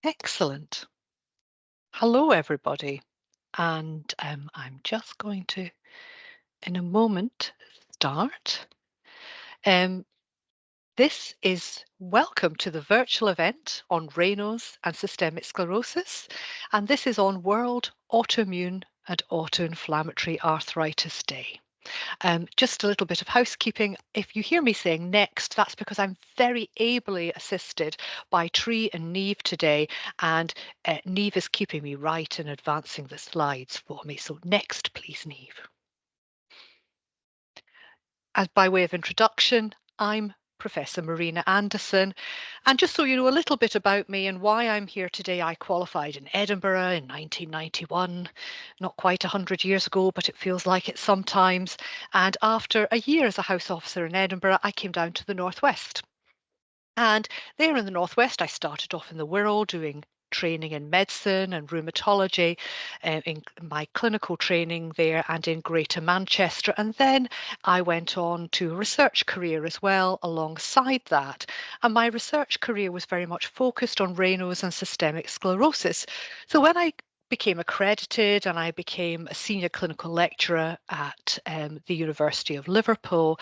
Excellent. Hello, everybody. And I'm just going to, in a moment, start. Um, this is welcome to the virtual event on Raynaud's and systemic sclerosis. And this is on World Autoimmune and Autoinflammatory Arthritis Day. Just a little bit of housekeeping. If you hear me saying next, that's because I'm very ably assisted by Tree and Neve today, and Neve is keeping me right and advancing the slides for me. So next, please, Neve. As by way of introduction, I'm Professor Marina Anderson. And just so you know a little bit about me and why I'm here today, I qualified in Edinburgh in 1991, not quite 100 years ago, but it feels like it sometimes. And after a year as a house officer in Edinburgh, I came down to the Northwest. And there in the Northwest, I started off in the Wirral doing training in medicine and rheumatology in my clinical training there and in Greater Manchester. And then I went on to a research career as well alongside that. And my research career was very much focused on Raynaud's and systemic sclerosis. So when I became accredited and I became a senior clinical lecturer at the University of Liverpool.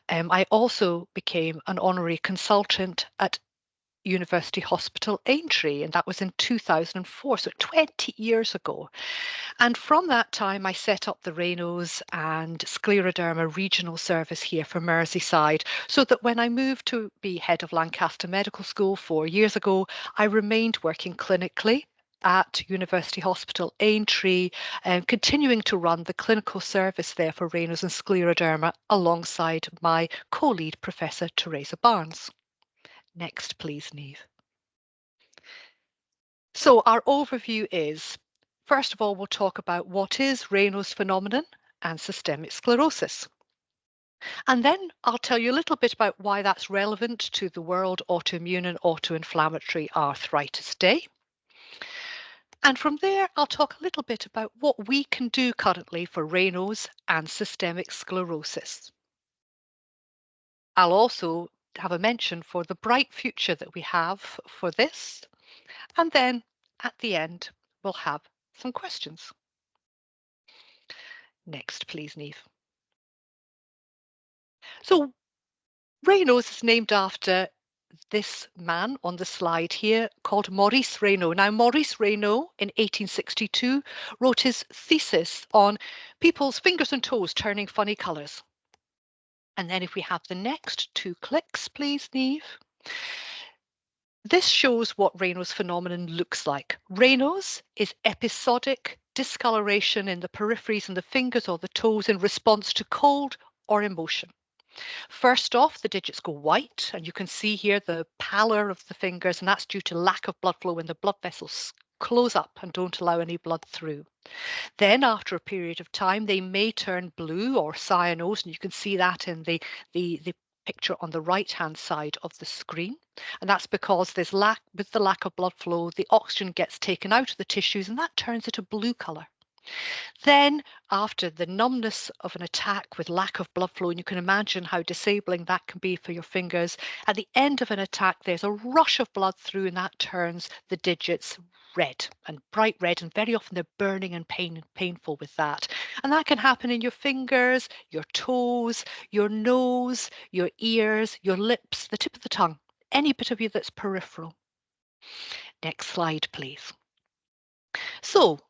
I also became an honorary consultant at University Hospital Aintree, and that was in 2004, so 20 years ago. And from that time, I set up the Raynaud's and Scleroderma regional service here for Merseyside, so that when I moved to be head of Lancaster Medical School 4 years ago, I remained working clinically at University Hospital Aintree, continuing to run the clinical service there for Raynaud's and Scleroderma alongside my co-lead Professor Teresa Barnes. Next, please, Neve. So our overview is, first of all, we'll talk about what is Raynaud's phenomenon and systemic sclerosis. And then I'll tell you a little bit about why that's relevant to the World Autoimmune and Autoinflammatory Arthritis Day. And from there, I'll talk a little bit about what we can do currently for Raynaud's and systemic sclerosis. I'll also have a mention for the bright future that we have for this. And then at the end, we'll have some questions. Next, please, Neve. So Raynaud's is named after this man on the slide here called Maurice Raynaud. Now, Maurice Raynaud in 1862 wrote his thesis on people's fingers and toes turning funny colours. And then if we have the next two clicks, please, Neve. This shows what Raynaud's phenomenon looks like. Raynaud's is episodic discoloration in the peripheries and the fingers or the toes in response to cold or emotion. First off, the digits go white, and you can see here the pallor of the fingers, and that's due to lack of blood flow when the blood vessels close up and don't allow any blood through. Then, after a period of time, they may turn blue or cyanose, and you can see that in the picture on the right-hand side of the screen. And that's because with the lack of blood flow, the oxygen gets taken out of the tissues, and that turns it a blue colour. Then, after the numbness of an attack with lack of blood flow, and you can imagine how disabling that can be for your fingers, at the end of an attack, there's a rush of blood through, and that turns the digits red and bright red, and very often they're burning and painful with that. And that can happen in your fingers, your toes, your nose, your ears, your lips, the tip of the tongue, any bit of you that's peripheral. Next slide, please. So,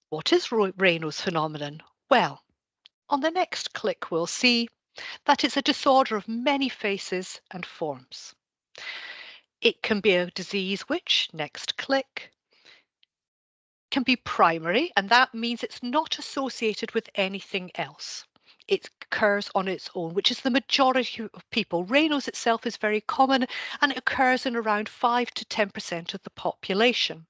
what is Raynaud's phenomenon? Well, on the next click, we'll see that it's a disorder of many faces and forms. It can be a disease which, next click, can be primary, and that means it's not associated with anything else. It occurs on its own, which is the majority of people. Raynaud's itself is very common, and it occurs in around 5 to 10% of the population.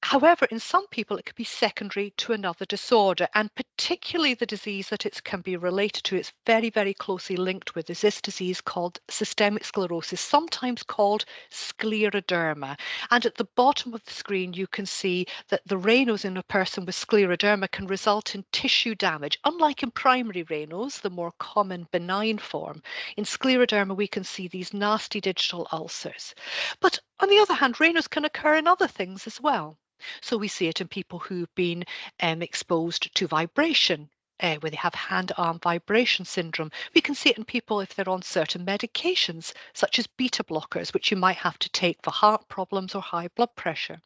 However, in some people, it could be secondary to another disorder, and particularly the disease that it can be related to, it's very, very closely linked with, is this disease called systemic sclerosis, sometimes called scleroderma. And at the bottom of the screen, you can see that the Raynaud's in a person with scleroderma can result in tissue damage. Unlike in primary Raynaud's, the more common benign form, in scleroderma, we can see these nasty digital ulcers. But On the other hand, Raynaud's can occur in other things as well. So we see it in people who've been exposed to vibration, where they have hand-arm vibration syndrome. We can see it in people if they're on certain medications, such as beta blockers, which you might have to take for heart problems or high blood pressure.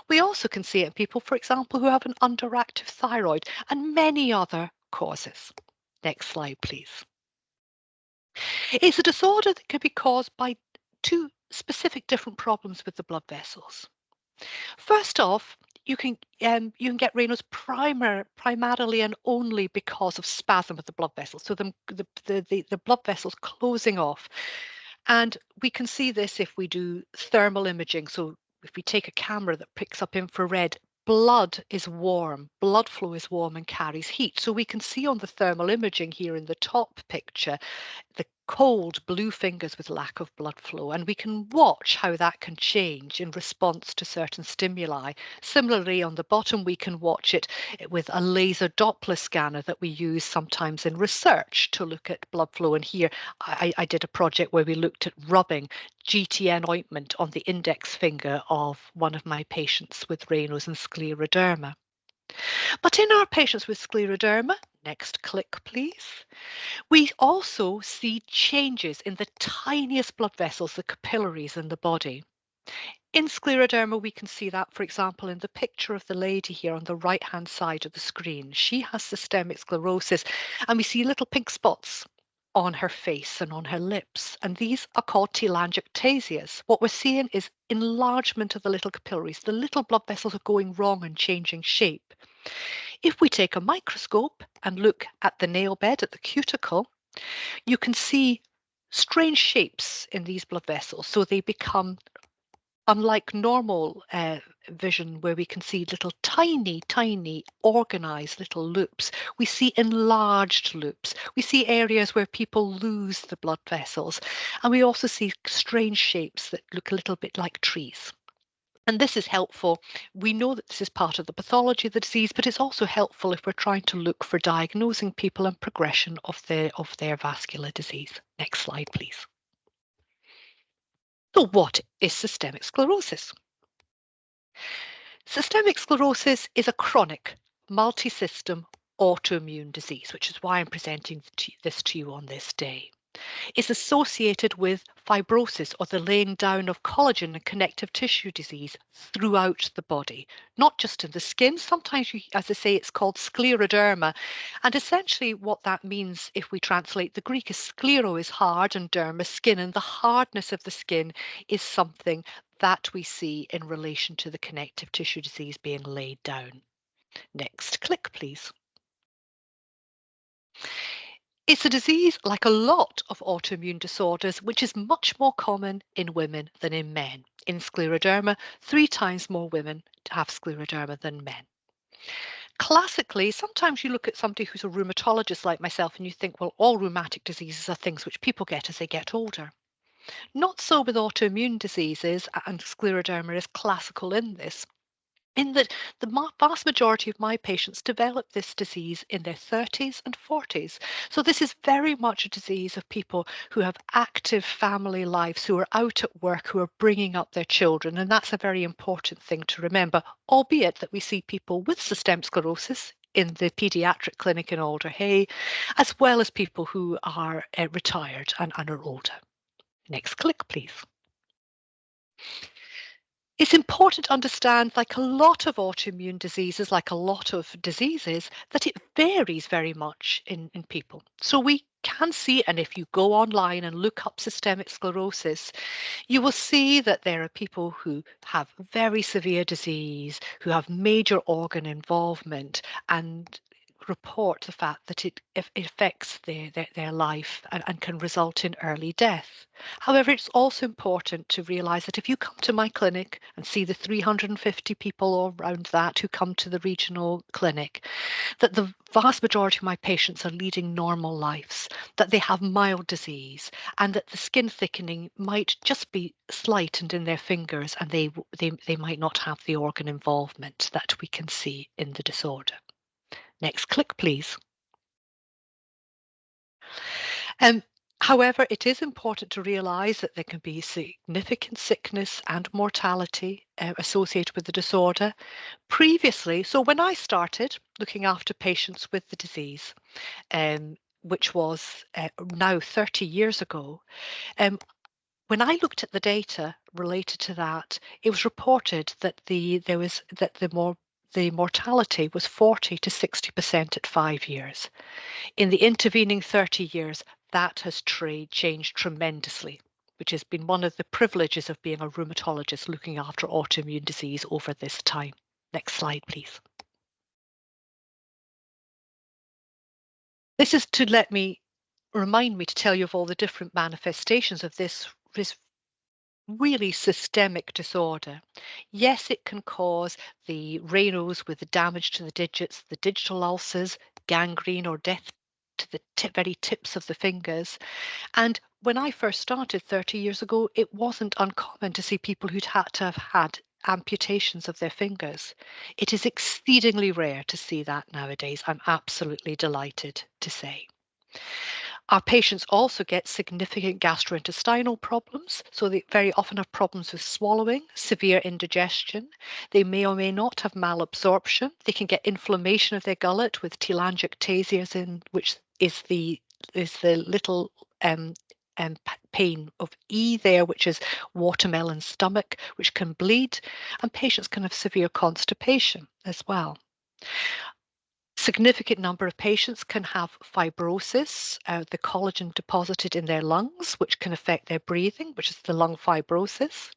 We also can see it in people, for example, who have an underactive thyroid and many other causes. Next slide, please. It's a disorder that can be caused by two specific different problems with the blood vessels. First off, you can get Raynaud's primarily and only because of spasm of the blood vessels, so the blood vessels closing off. And we can see this if we do thermal imaging. So if we take a camera that picks up infrared, blood is warm, blood flow is warm and carries heat. So we can see on the thermal imaging here in the top picture the cold blue fingers with lack of blood flow, and we can watch how that can change in response to certain stimuli. Similarly, on the bottom, we can watch it with a laser Doppler scanner that we use sometimes in research to look at blood flow. And here I did a project where we looked at rubbing GTN ointment on the index finger of one of my patients with Raynaud's and scleroderma. But in our patients with scleroderma, next click please, we also see changes in the tiniest blood vessels, the capillaries in the body. In scleroderma, we can see that, for example, in the picture of the lady here on the right-hand side of the screen. She has systemic sclerosis, and we see little pink spots on her face and on her lips, and these are called telangiectasias. What we're seeing is enlargement of the little capillaries. The little blood vessels are going wrong and changing shape. If we take a microscope and look at the nail bed, at the cuticle, you can see strange shapes in these blood vessels. So they become, unlike normal vision, where we can see little tiny organized little loops, we see enlarged loops. We see areas where people lose the blood vessels. And we also see strange shapes that look a little bit like trees. And this is helpful. We know that this is part of the pathology of the disease, but it's also helpful if we're trying to look for diagnosing people and progression of their vascular disease. Next slide, please. So what is systemic sclerosis? Systemic sclerosis is a chronic, multi-system autoimmune disease, which is why I'm presenting this to you on this day. Is associated with fibrosis, or the laying down of collagen and connective tissue disease throughout the body, not just in the skin. Sometimes, as I say, it's called scleroderma. And essentially what that means, if we translate the Greek, is sclero is hard and derma skin, and the hardness of the skin is something that we see in relation to the connective tissue disease being laid down. Next click, please. It's a disease, like a lot of autoimmune disorders, which is much more common in women than in men. In scleroderma, 3 times more women have scleroderma than men. Classically, sometimes you look at somebody who's a rheumatologist like myself and you think, well, all rheumatic diseases are things which people get as they get older. Not so with autoimmune diseases, and scleroderma is classical in this, in that the vast majority of my patients develop this disease in their 30s and 40s. So this is very much a disease of people who have active family lives, who are out at work, who are bringing up their children. And that's a very important thing to remember, albeit that we see people with systemic sclerosis in the paediatric clinic in Alder Hey, as well as people who are retired and are older. Next click, please. It's important to understand, like a lot of autoimmune diseases, like a lot of diseases, that it varies very much in people. So we can see, and if you go online and look up systemic sclerosis, you will see that there are people who have very severe disease, who have major organ involvement, and report the fact that it affects their life and can result in early death. However, it's also important to realise that if you come to my clinic and see the 350 people all around that who come to the regional clinic, that the vast majority of my patients are leading normal lives, that they have mild disease, and that the skin thickening might just be slight and in their fingers, and they might not have the organ involvement that we can see in the disorder. Next click, please. Um, However, it is important to realise that there can be significant sickness and mortality associated with the disorder. Previously, so when I started looking after patients with the disease, which was now 30 years ago, um, when I looked at the data related to that, it was reported that the mortality was 40 to 60% at 5 years. In the intervening 30 years, that has changed tremendously, which has been one of the privileges of being a rheumatologist looking after autoimmune disease over this time. Next slide, please. This is to remind me to tell you of all the different manifestations of this really systemic disorder. Yes, it can cause the Raynaud's with the damage to the digits, the digital ulcers, gangrene or death to the very tips of the fingers. And when I first started 30 years ago, it wasn't uncommon to see people who'd had to have had amputations of their fingers. It is exceedingly rare to see that nowadays. I'm absolutely delighted to say. Our patients also get significant gastrointestinal problems, so they very often have problems with swallowing, severe indigestion. They may or may not have malabsorption. They can get inflammation of their gullet with telangiectasias, which is the little pain of E there, which is watermelon stomach, which can bleed, and patients can have severe constipation as well. Significant number of patients can have fibrosis, the collagen deposited in their lungs, which can affect their breathing, which is the lung fibrosis.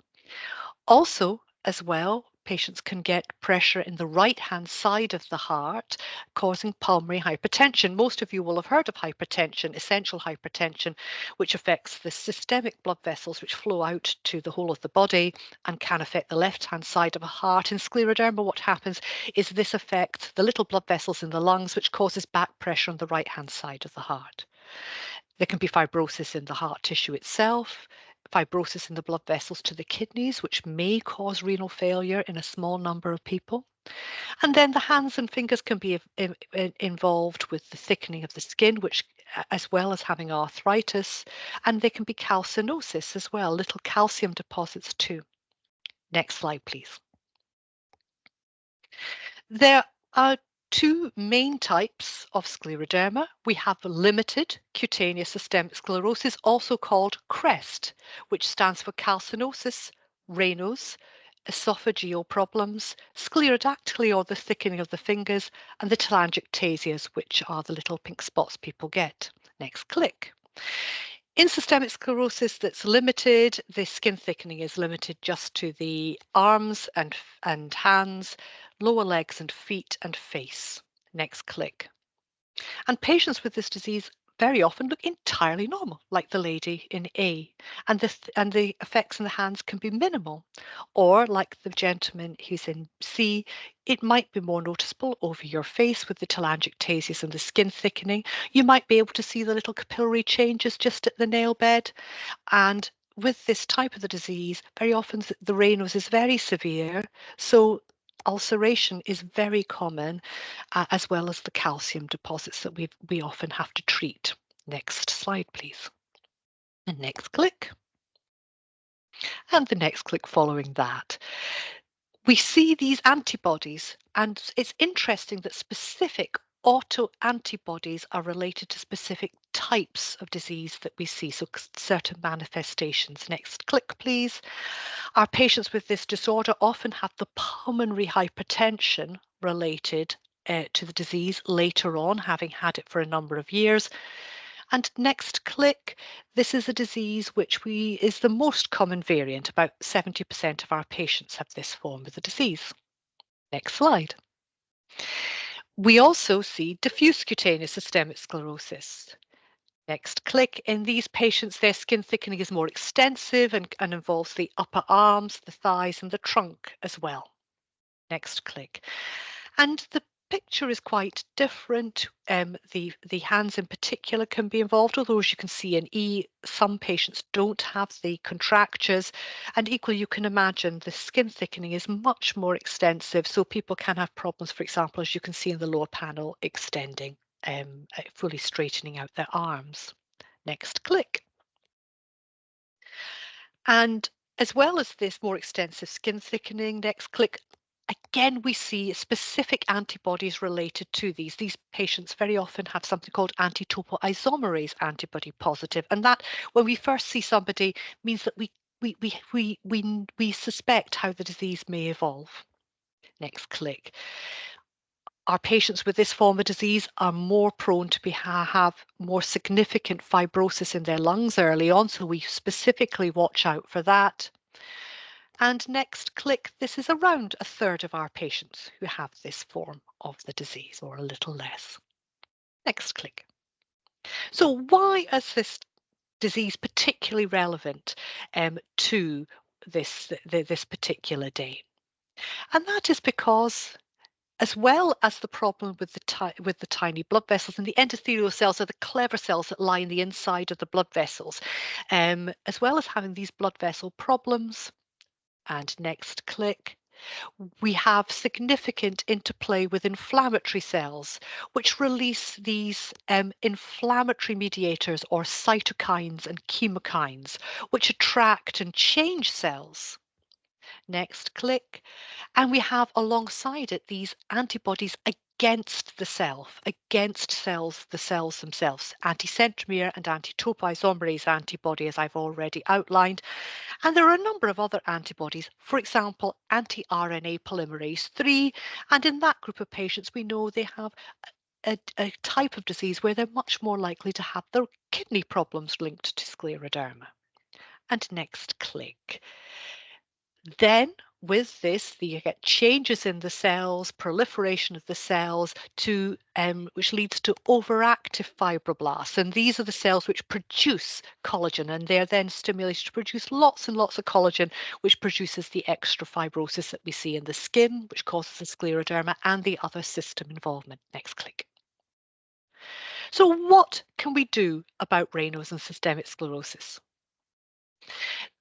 Also, as well, patients can get pressure in the right-hand side of the heart, causing pulmonary hypertension. Most of you will have heard of hypertension, essential hypertension, which affects the systemic blood vessels which flow out to the whole of the body and can affect the left-hand side of a heart. In scleroderma, what happens is this affects the little blood vessels in the lungs, which causes back pressure on the right-hand side of the heart. There can be fibrosis in the heart tissue itself, fibrosis in the blood vessels to the kidneys, which may cause renal failure in a small number of people. And then the hands and fingers can be involved with the thickening of the skin, which as well as having arthritis, and there can be calcinosis as well, little calcium deposits too. Next slide, please. There are two main types of scleroderma. We have limited cutaneous systemic sclerosis, also called CREST, which stands for calcinosis, Raynaud's, esophageal problems, sclerodactyly or the thickening of the fingers, and the telangiectasias, which are the little pink spots people get. Next click. In systemic sclerosis that's limited, the skin thickening is limited just to the arms and hands, lower legs and feet and face. Next click. And patients with this disease very often look entirely normal, like the lady in A, and the effects in the hands can be minimal. Or like the gentleman who's in C, it might be more noticeable over your face with the telangiectasias and the skin thickening. You might be able to see the little capillary changes just at the nail bed. And with this type of the disease, very often the Raynaud's is very severe. So ulceration is very common, as well as the calcium deposits that we often have to treat. Next slide, please. And next click. And the next click following that. We see these antibodies, and it's interesting that specific autoantibodies are related to specific types of disease that we see, so certain manifestations. Next click, please. Our patients with this disorder often have the pulmonary hypertension related to the disease later on, having had it for a number of years. And next click, this is a disease which is the most common variant. About 70% of our patients have this form of the disease. Next slide. We also see diffuse cutaneous systemic sclerosis. Next click. In these patients, their skin thickening is more extensive and involves the upper arms, the thighs, and the trunk as well. Next click. And the picture is quite different. The hands in particular can be involved, although as you can see in E, some patients don't have the contractures. And equally, you can imagine the skin thickening is much more extensive, so people can have problems, for example, as you can see in the lower panel, extending, fully straightening out their arms. Next click. And as well as this more extensive skin thickening, next click, again, we see specific antibodies related to these. These patients very often have something called anti-topoisomerase antibody positive. And that, when we first see somebody, means that we suspect how the disease may evolve. Next click. Our patients with this form of disease are more prone to have more significant fibrosis in their lungs early on, so we specifically watch out for that. And next click, this is around a third of our patients who have this form of the disease, or a little less. Next click. So why is this disease particularly relevant to this particular day? And that is because, as well as the problem with the tiny blood vessels, and the endothelial cells are the clever cells that line the inside of the blood vessels, as well as having these blood vessel problems, and next click, we have significant interplay with inflammatory cells, which release these inflammatory mediators or cytokines and chemokines, which attract and change cells. Next click. And we have alongside it these antibodies against the self, against the cells themselves, anti-centromere and anti-topoisomerase antibody, as I've already outlined. And there are a number of other antibodies, for example, anti-RNA polymerase 3. And in that group of patients, we know they have a type of disease where they're much more likely to have their kidney problems linked to scleroderma. And next click. Then with this, you get changes in the cells, proliferation of the cells, which leads to overactive fibroblasts. And these are the cells which produce collagen, and they're then stimulated to produce lots and lots of collagen, which produces the extra fibrosis that we see in the skin, which causes the scleroderma and the other system involvement. Next click. So what can we do about Raynaud's and systemic sclerosis?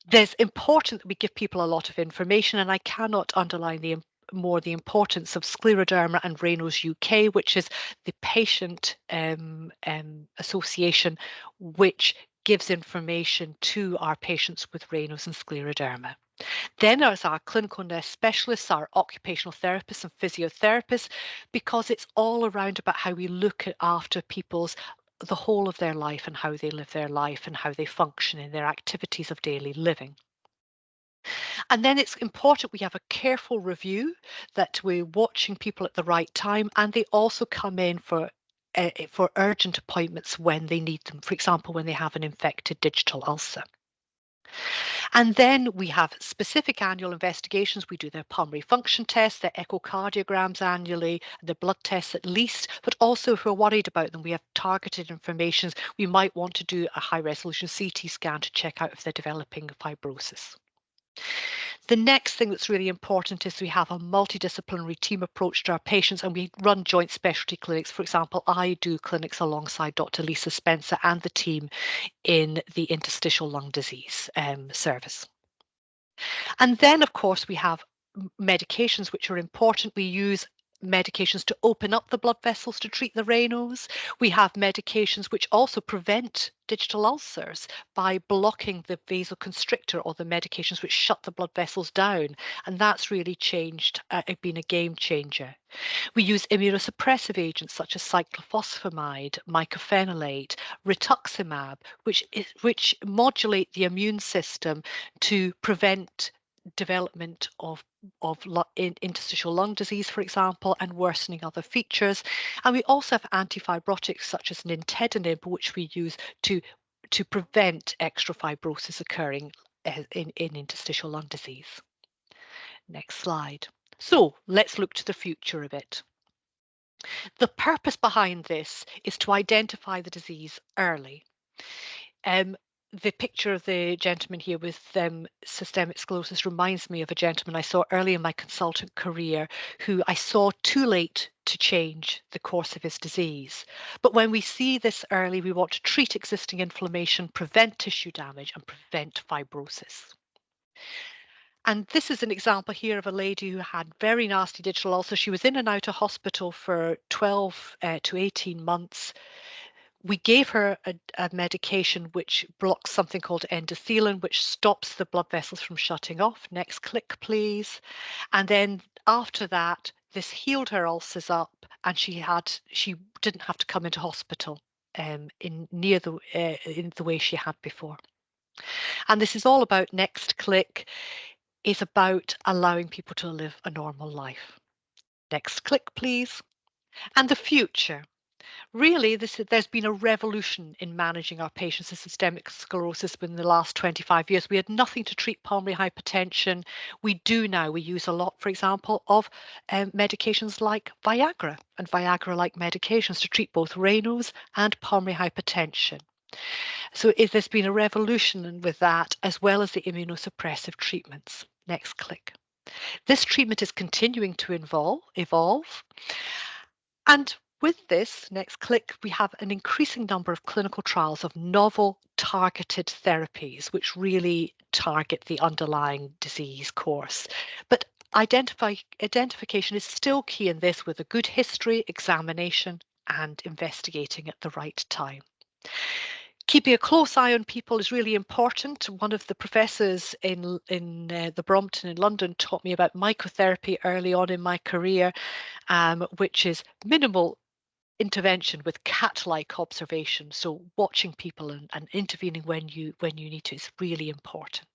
There's important that we give people a lot of information, and I cannot underline the importance of Scleroderma and Raynaud's UK, which is the patient association which gives information to our patients with Raynaud's and Scleroderma. Then there's our clinical nurse specialists, our occupational therapists and physiotherapists, because it's all around about how we look after people's the whole of their life and how they live their life and how they function in their activities of daily living. And then it's important we have a careful review, that we're watching people at the right time, and they also come in for urgent appointments when they need them, for example, when they have an infected digital ulcer. And then we have specific annual investigations. We do their pulmonary function tests, their echocardiograms annually, the blood tests at least, but also if we're worried about them, we have targeted information. We might want to do a high resolution CT scan to check out if they're developing fibrosis. The next thing that's really important is we have a multidisciplinary team approach to our patients, and we run joint specialty clinics. For example, I do clinics alongside Dr. Lisa Spencer and the team in the interstitial lung disease service. And then, of course, we have medications which are important. We use medications to open up the blood vessels to treat the Raynaud's. We have medications which also prevent digital ulcers by blocking the vasoconstrictor, or the medications which shut the blood vessels down. And that's really changed, been a game changer. We use immunosuppressive agents such as cyclophosphamide, mycophenolate, rituximab, which modulate the immune system to prevent development of interstitial lung disease, for example, and worsening other features. And we also have antifibrotics such as nintedanib, which we use to prevent extra fibrosis occurring in interstitial lung disease. Next slide. So let's look to the future a bit. The purpose behind this is to identify the disease early. The picture of the gentleman here with systemic sclerosis reminds me of a gentleman I saw early in my consultant career who I saw too late to change the course of his disease. But when we see this early, we want to treat existing inflammation, prevent tissue damage, and prevent fibrosis. And this is an example here of a lady who had very nasty digital ulcer. She was in and out of hospital for 12 to 18 months. We gave her a medication which blocks something called endothelin, which stops the blood vessels from shutting off. Next click, please. And then after that, this healed her ulcers up, and she didn't have to come into hospital in the way she had before. And this is all about, next click, is about allowing people to live a normal life. Next click, please. And the future. Really, there's been a revolution in managing our patients with systemic sclerosis within the last 25 years. We had nothing to treat pulmonary hypertension. We do now. We use a lot, for example, of medications like Viagra and Viagra-like medications to treat both Raynaud's and pulmonary hypertension. So there's been a revolution with that, as well as the immunosuppressive treatments. Next click. This treatment is continuing to evolve. And with this, next click, we have an increasing number of clinical trials of novel targeted therapies, which really target the underlying disease course. But identification is still key in this, with a good history, examination, and investigating at the right time. Keeping a close eye on people is really important. One of the professors in the Brompton in London taught me about mycotherapy early on in my career, which is minimal intervention with cat-like observation. So watching people and intervening when you need to is really important.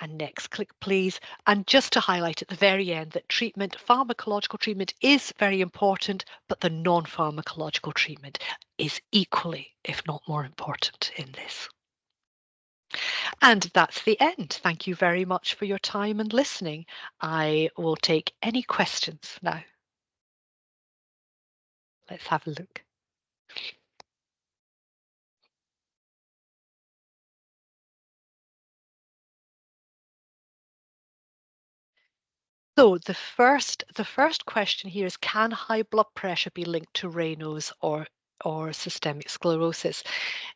And next click, please. And just to highlight at the very end that pharmacological treatment is very important, but the non-pharmacological treatment is equally, if not more important in this. And that's the end. Thank you very much for your time and listening. I will take any questions now. Let's have a look. So the first question here is, can high blood pressure be linked to Raynaud's or systemic sclerosis?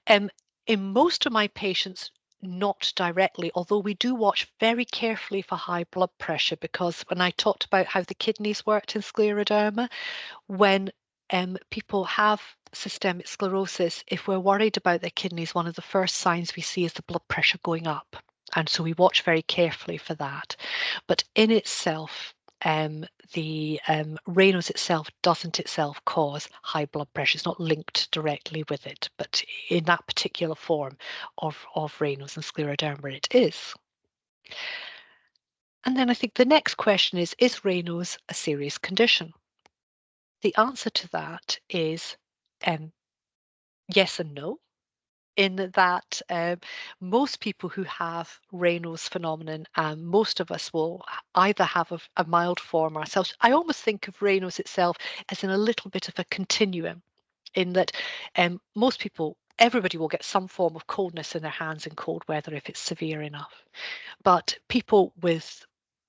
In most of my patients, not directly, although we do watch very carefully for high blood pressure, because when I talked about how the kidneys worked in scleroderma, when people have systemic sclerosis, if we're worried about their kidneys, one of the first signs we see is the blood pressure going up. And so we watch very carefully for that. But in itself, the Raynaud's itself doesn't itself cause high blood pressure. It's not linked directly with it, but in that particular form of Raynaud's and scleroderma, it is. And then I think the next question is Raynaud's a serious condition? The answer to that is yes and no, in that most people who have Raynaud's phenomenon, most of us will either have a mild form ourselves. I almost think of Raynaud's itself as in a little bit of a continuum, in that most people, everybody will get some form of coldness in their hands in cold weather if it's severe enough. But people with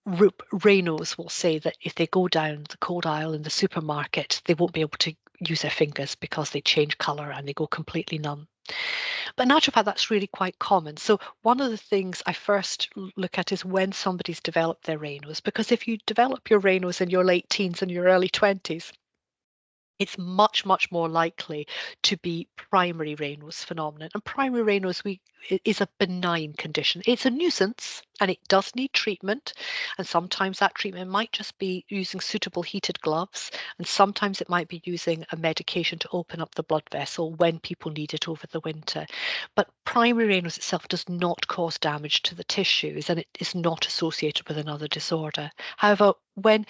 Raynaud's will say that if they go down the cold aisle in the supermarket, they won't be able to use their fingers because they change colour and they go completely numb. But in actual fact, that's really quite common. So one of the things I first look at is when somebody's developed their Raynaud's, because if you develop your Raynaud's in your late teens and your early 20s, it's much, much more likely to be primary Raynaud's phenomenon. And primary Raynaud's is a benign condition. It's a nuisance and it does need treatment. And sometimes that treatment might just be using suitable heated gloves. And sometimes it might be using a medication to open up the blood vessel when people need it over the winter. But primary Raynaud's itself does not cause damage to the tissues, and it is not associated with another disorder. However, when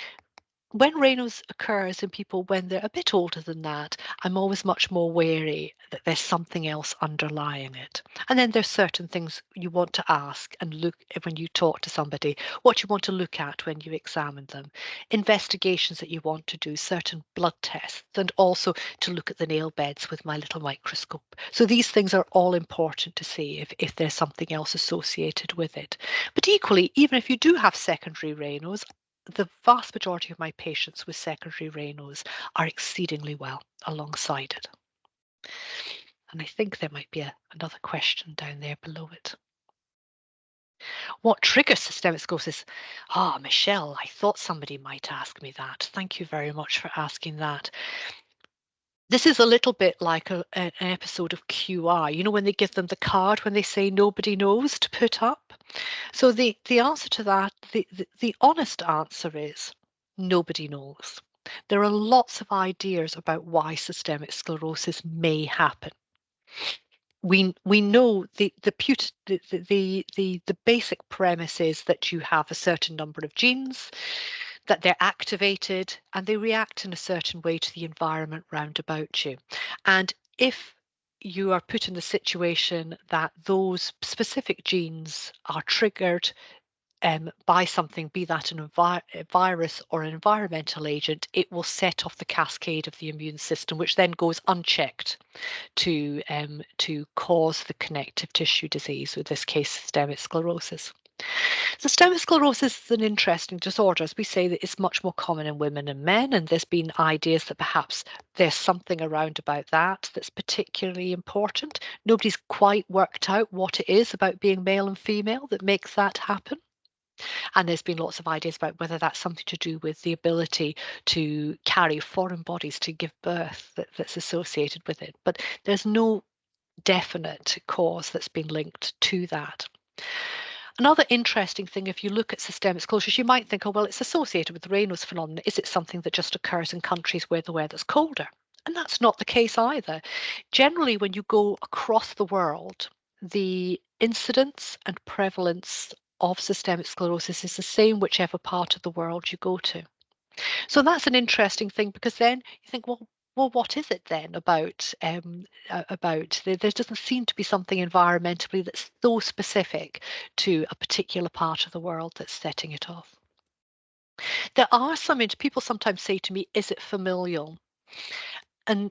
Raynaud's occurs in people when they're a bit older than that, I'm always much more wary that there's something else underlying it. And then there's certain things you want to ask and look when you talk to somebody, what you want to look at when you examine them, investigations that you want to do, certain blood tests, and also to look at the nail beds with my little microscope. So these things are all important to see if there's something else associated with it. But equally, even if you do have secondary Raynaud's, the vast majority of my patients with secondary Raynaud's are exceedingly well alongside it. And I think there might be another question down there below it. What triggers systemic sclerosis? Michelle, I thought somebody might ask me that. Thank you very much for asking that. This is a little bit like an episode of QI, when they give them the card when they say nobody knows to put up. So the answer to that, the honest answer is nobody knows. There are lots of ideas about why systemic sclerosis may happen. We know the basic premise is that you have a certain number of genes, that they're activated and they react in a certain way to the environment round about you. And if you are put in the situation that those specific genes are triggered by something, be that a virus or an environmental agent, it will set off the cascade of the immune system, which then goes unchecked to cause the connective tissue disease, in this case, systemic sclerosis. Systemic sclerosis is an interesting disorder. As we say, that it's much more common in women and men, and there's been ideas that perhaps there's something around about that that's particularly important. Nobody's quite worked out what it is about being male and female that makes that happen. And there's been lots of ideas about whether that's something to do with the ability to carry foreign bodies to give birth that's associated with it. But there's no definite cause that's been linked to that. Another interesting thing, if you look at systemic sclerosis, you might think, oh, well, it's associated with the Raynaud's phenomenon. Is it something that just occurs in countries where the weather's colder? And that's not the case either. Generally, when you go across the world, the incidence and prevalence of systemic sclerosis is the same whichever part of the world you go to. So that's an interesting thing, because then you think, well, what is it then about there doesn't seem to be something environmentally that's so specific to a particular part of the world that's setting it off. There are some people sometimes say to me, is it familial? And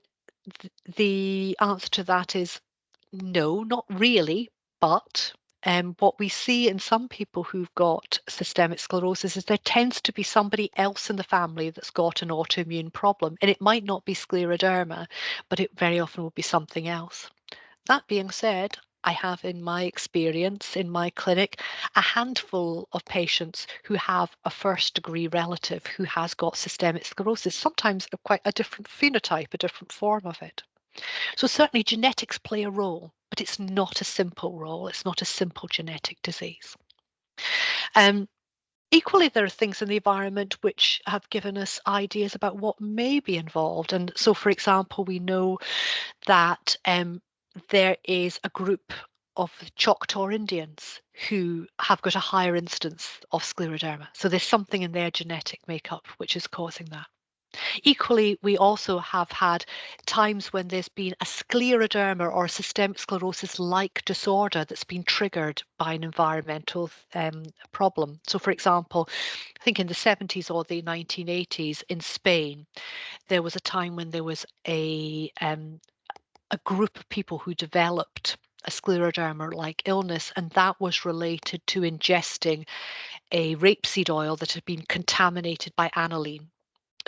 the answer to that is no, not really. But what we see in some people who've got systemic sclerosis is there tends to be somebody else in the family that's got an autoimmune problem. And it might not be scleroderma, but it very often will be something else. That being said, I have, in my experience in my clinic, a handful of patients who have a first degree relative who has got systemic sclerosis, sometimes quite a different phenotype, a different form of it. So certainly genetics play a role, but it's not a simple role. It's not a simple genetic disease. Equally, there are things in the environment which have given us ideas about what may be involved. And so, for example, we know that there is a group of Choctaw Indians who have got a higher incidence of scleroderma. So there's something in their genetic makeup which is causing that. Equally, we also have had times when there's been a scleroderma or a systemic sclerosis-like disorder that's been triggered by an environmental problem. So, for example, I think in the 70s or the 1980s in Spain, there was a time when there was a group of people who developed a scleroderma-like illness, and that was related to ingesting a rapeseed oil that had been contaminated by aniline.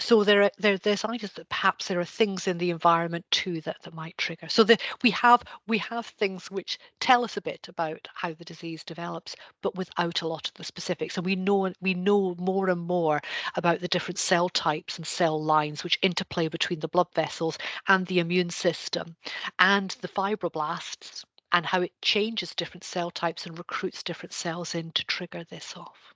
So there's ideas that perhaps there are things in the environment too that might trigger. So we have things which tell us a bit about how the disease develops, but without a lot of the specifics. And we know more and more about the different cell types and cell lines which interplay between the blood vessels and the immune system and the fibroblasts, and how it changes different cell types and recruits different cells in to trigger this off.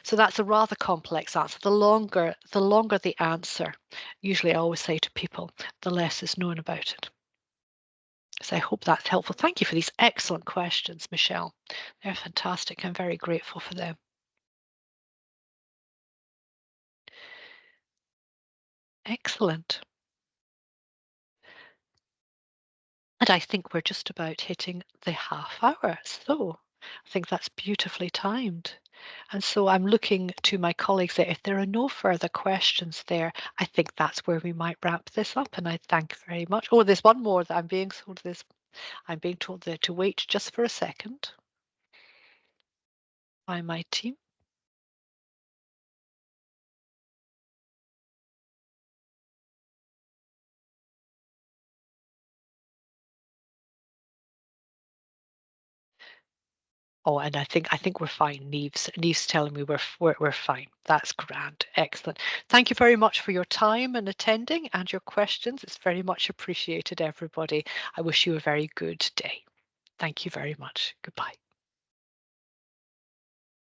So that's a rather complex answer. The longer the answer, usually I always say to people, the less is known about it. So I hope that's helpful. Thank you for these excellent questions, Michelle. They're fantastic. I'm very grateful for them. Excellent. And I think we're just about hitting the half hour. So I think that's beautifully timed. And so I'm looking to my colleagues there. If there are no further questions there, I think that's where we might wrap this up. And I thank you very much. Oh, there's one more that I'm being told this. I'm being told there to wait just for a second by my team. Oh, and I think we're fine. Neve's telling me we're fine. That's grand. Excellent. Thank you very much for your time and attending and your questions. It's very much appreciated, everybody. I wish you a very good day. Thank you very much. Goodbye.